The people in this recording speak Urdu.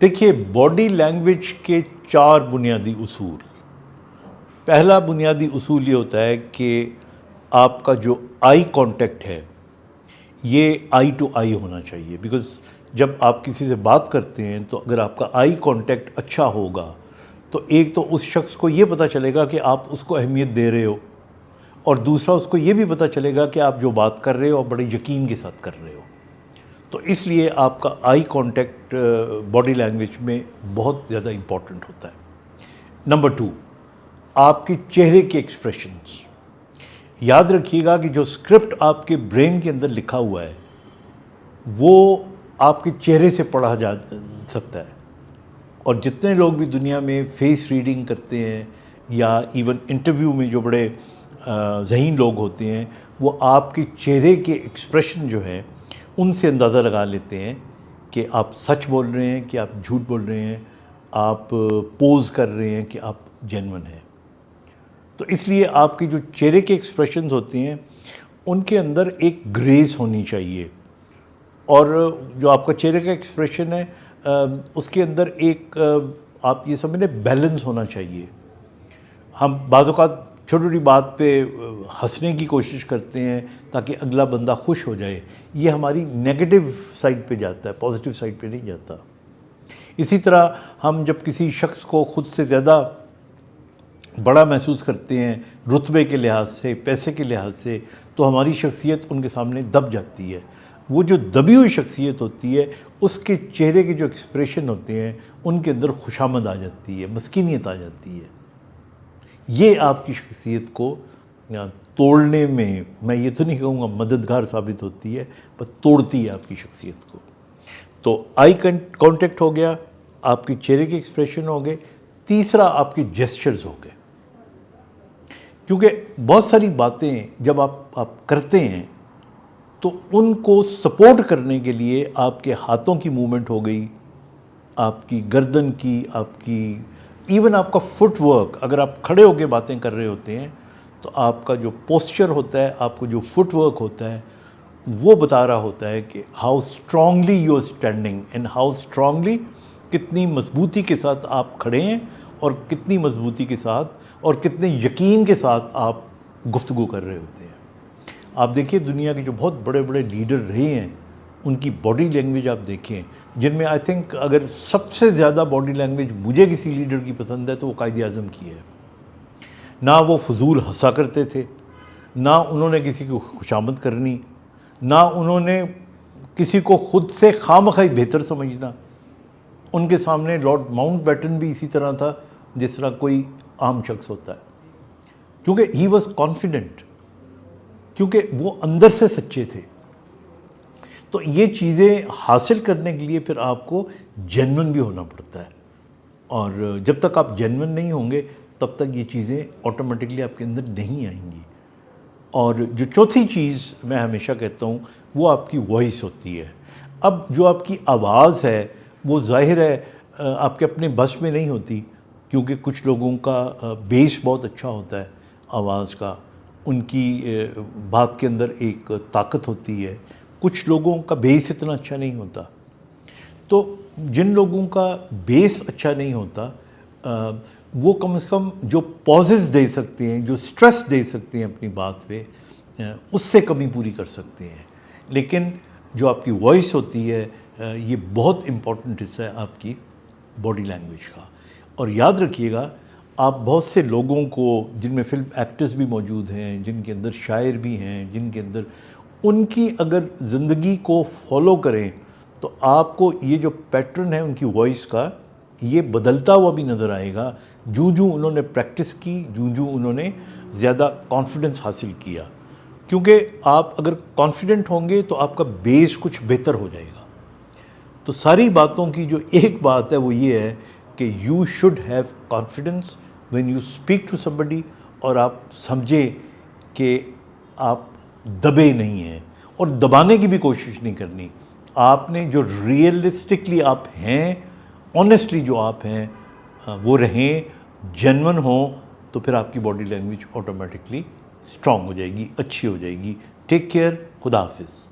دیکھیے باڈی لینگویج کے 4 بنیادی اصول. پہلا بنیادی اصول یہ ہوتا ہے کہ آپ کا جو آئی کانٹیکٹ ہے یہ آئی ٹو آئی ہونا چاہیے. بیکاز جب آپ کسی سے بات کرتے ہیں تو اگر آپ کا آئی کانٹیکٹ اچھا ہوگا تو ایک تو اس شخص کو یہ پتہ چلے گا کہ آپ اس کو اہمیت دے رہے ہو، اور دوسرا اس کو یہ بھی پتہ چلے گا کہ آپ جو بات کر رہے ہو آپ بڑے یقین کے ساتھ کر رہے ہو. تو اس لیے آپ کا آئی کانٹیکٹ باڈی لینگویج میں بہت زیادہ امپورٹنٹ ہوتا ہے. نمبر 2، آپ کے چہرے کے ایکسپریشنز. یاد رکھیے گا کہ جو اسکرپٹ آپ کے برین کے اندر لکھا ہوا ہے وہ آپ کے چہرے سے پڑھا جا سکتا ہے. اور جتنے لوگ بھی دنیا میں فیس ریڈنگ کرتے ہیں یا ایون انٹرویو میں جو بڑے ذہین لوگ ہوتے ہیں وہ آپ کے چہرے کے ایکسپریشن جو ہیں ان سے اندازہ لگا لیتے ہیں کہ آپ سچ بول رہے ہیں کہ آپ جھوٹ بول رہے ہیں، آپ پوز کر رہے ہیں کہ آپ جینون ہیں. تو اس لیے آپ کے جو چہرے کے ایکسپریشنز ہوتے ہیں ان کے اندر ایک گریس ہونی چاہیے، اور جو آپ کا چہرے کا ایکسپریشن ہے اس کے اندر ایک آپ یہ سمجھیں بیلنس ہونا چاہیے. ہم بعض اوقات چھوٹی چھوٹی بات پہ ہنسنے کی کوشش کرتے ہیں تاکہ اگلا بندہ خوش ہو جائے، یہ ہماری نیگیٹو سائڈ پہ جاتا ہے، پازیٹیو سائڈ پہ نہیں جاتا. اسی طرح ہم جب کسی شخص کو خود سے زیادہ بڑا محسوس کرتے ہیں رتبے کے لحاظ سے، پیسے کے لحاظ سے، تو ہماری شخصیت ان کے سامنے دب جاتی ہے. وہ جو دبی ہوئی شخصیت ہوتی ہے اس کے چہرے کے جو ایکسپریشن ہوتے ہیں ان کے اندر خوشامد آ جاتی ہے، مسکینیت آ جاتی ہے. یہ آپ کی شخصیت کو توڑنے میں یہ تو نہیں کہوں گا مددگار ثابت ہوتی ہے، پر توڑتی ہے آپ کی شخصیت کو. تو آئی کانٹیکٹ ہو گیا، آپ کے چہرے کے ایکسپریشن ہو گئے. تیسرا آپ کے جیسچرز ہو گئے، کیونکہ بہت ساری باتیں جب آپ کرتے ہیں تو ان کو سپورٹ کرنے کے لیے آپ کے ہاتھوں کی موومنٹ ہو گئی، آپ کی گردن کی، آپ کی ایون آپ کا فٹ ورک. اگر آپ کھڑے ہو کے باتیں کر رہے ہوتے ہیں تو آپ کا جو پوسچر ہوتا ہے، آپ کو جو فٹ ورک ہوتا ہے وہ بتا رہا ہوتا ہے کہ how strongly you are standing and how strongly, کتنی مضبوطی کے ساتھ آپ کھڑے ہیں اور کتنی مضبوطی کے ساتھ اور کتنے یقین کے ساتھ آپ گفتگو کر رہے ہوتے ہیں. آپ دیکھیے دنیا کے جو بہت بڑے بڑے لیڈر رہے ہیں ان کی باڈی لینگویج آپ دیکھیں، جن میں آئی تھنک اگر سب سے زیادہ باڈی لینگویج مجھے کسی لیڈر کی پسند ہے تو وہ قائد اعظم کی ہے. نہ وہ فضول ہنسا کرتے تھے، نہ انہوں نے کسی کو خوشامد کرنی، نہ انہوں نے کسی کو خود سے خواہ بہتر سمجھنا. ان کے سامنے لارڈ ماؤنٹ بیٹن بھی اسی طرح تھا جس طرح کوئی عام شخص ہوتا ہے، کیونکہ ہی واز کانفیڈنٹ، کیونکہ وہ اندر سے سچے تھے. تو یہ چیزیں حاصل کرنے کے لیے پھر آپ کو جینون بھی ہونا پڑتا ہے، اور جب تک آپ جینون نہیں ہوں گے تب تک یہ چیزیں آٹومیٹکلی آپ کے اندر نہیں آئیں گی. اور جو چوتھی چیز میں ہمیشہ کہتا ہوں وہ آپ کی وائس ہوتی ہے. اب جو آپ کی آواز ہے وہ ظاہر ہے آپ کے اپنے بس میں نہیں ہوتی، کیونکہ کچھ لوگوں کا بیس بہت اچھا ہوتا ہے آواز کا، ان کی بات کے اندر ایک طاقت ہوتی ہے. کچھ لوگوں کا بیس اتنا اچھا نہیں ہوتا. تو جن لوگوں کا بیس اچھا نہیں ہوتا وہ کم از کم جو پازز دے سکتے ہیں، جو سٹریس دے سکتے ہیں اپنی بات پہ، اس سے کمی پوری کر سکتے ہیں. لیکن جو آپ کی وائس ہوتی ہے یہ بہت امپورٹنٹ حصہ ہے آپ کی باڈی لینگویج کا. اور یاد رکھیے گا آپ بہت سے لوگوں کو، جن میں فلم ایکٹرز بھی موجود ہیں، جن کے اندر شاعر بھی ہیں، جن کے اندر، ان کی اگر زندگی کو فالو کریں تو آپ کو یہ جو پیٹرن ہے ان کی وائس کا یہ بدلتا ہوا بھی نظر آئے گا جوں جوں انہوں نے پریکٹس کی، جوں جوں انہوں نے زیادہ کانفیڈنس حاصل کیا. کیونکہ آپ اگر کانفیڈنٹ ہوں گے تو آپ کا بیس کچھ بہتر ہو جائے گا. تو ساری باتوں کی جو ایک بات ہے وہ یہ ہے کہ you should have confidence when you speak to somebody، اور آپ سمجھیں کہ آپ دبے نہیں ہیں اور دبانے کی بھی کوشش نہیں کرنی. آپ نے جو ریئلسٹکلی آپ ہیں، آنیسٹلی جو آپ ہیں وہ رہیں، جینون ہوں، تو پھر آپ کی باڈی لینگویج آٹومیٹکلی اسٹرانگ ہو جائے گی، اچھی ہو جائے گی. ٹیک کیئر، خدا حافظ.